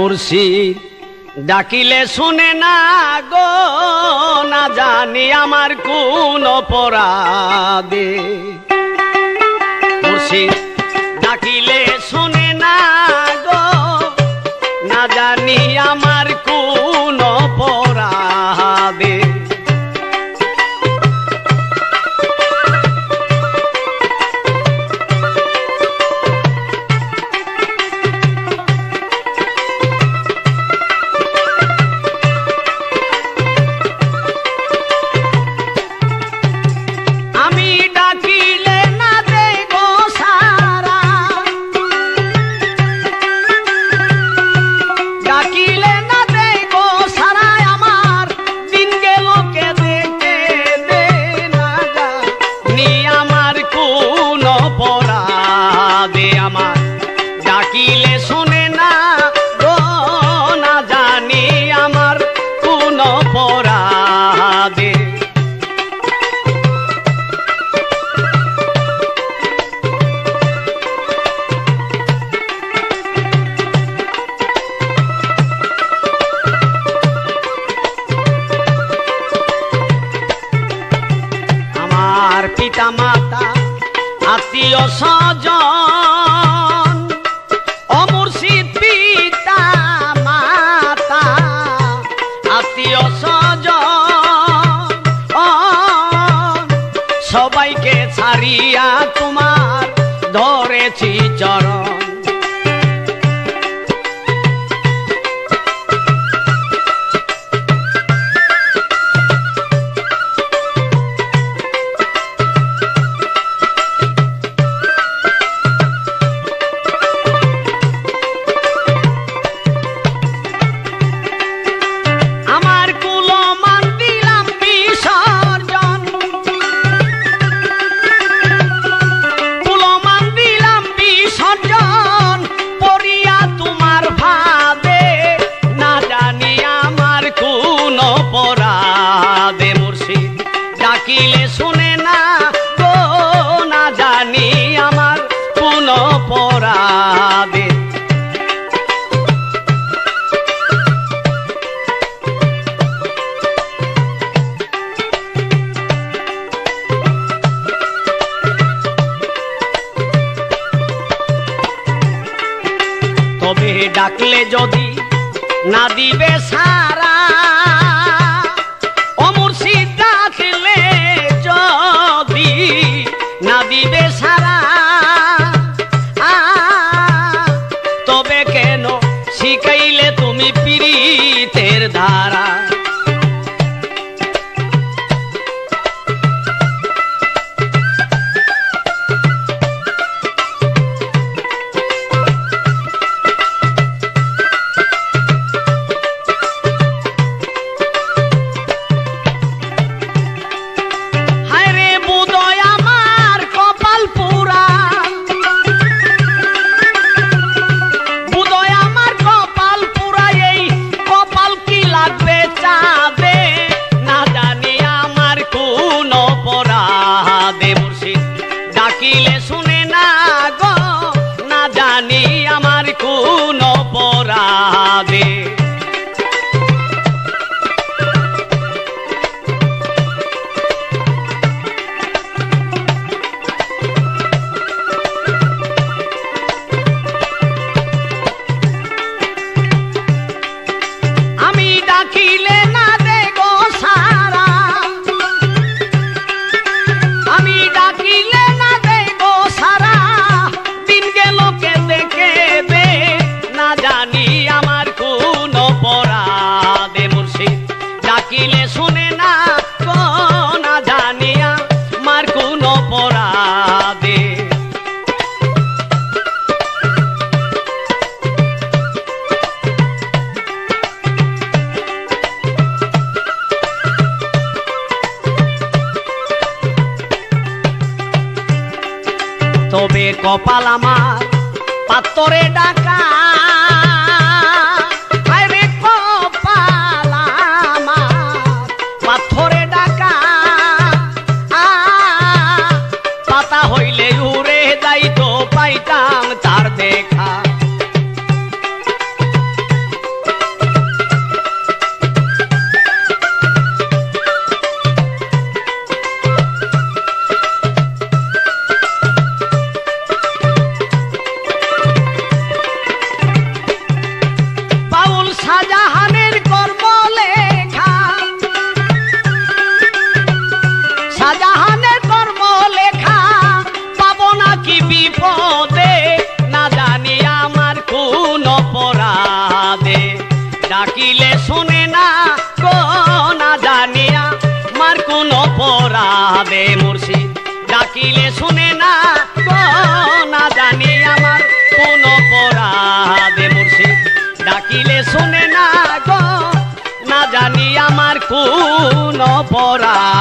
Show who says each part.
Speaker 1: মুর্শিদ ডাকিলে শুনে না গো, না জানি আমার কোন অপরাধে। মুর্শিদ ডাকিলে শুনে না গো, না জানি আমার কোন অপরাধে। ডাকিলে শুনে না গো, না জানি আমার কোন অপরাধে। আমার পিতা মাতা আত্মীয় স্বজন, অমুর্শিদ পিতা মাতা আত্মীয় স্বজন, সবাইকে ছাড়িয়া তোমার ধরেছি চরণ। অপরাধে মুর্শিদ ডাকিলে শুনে না গো, না জানি আমার কোন অপরাধে। তবে ডাকলে যদি না দিবে সারা, অমুর্শিদ ডাকলে যদি না দিবে সারা, তবে কেন শিখাইলে তুমি পীড়িতের ধারা। ডাকিলে শুনে না গো, না জানি আমার কোন অপরাধে। আমি ডাকিলে না দে গো সারা, আমি ডাকিলে না দে গো সারা, দিন গেল কেঁদে কেঁদে, না জানি আমার কোন অপরাধে। মুর্শিদ ডাকিলে শুনে না গো, না জানি আমার কোন অপরাধে। তবে কপাল আমার পাত্তরে ডাকা, আরে কপাল আমার পাথরে ডাকা, পাতা হইলে উড়ে যাইতো পাইতাম তার দেখা। পরাদে মুর্শিদ ডাকিলে শুনে না গো না জানি আমার কোন পরাদে মুর্শিদ ডাকিলে শুনে না গো না জানি আমার কোন পরাদে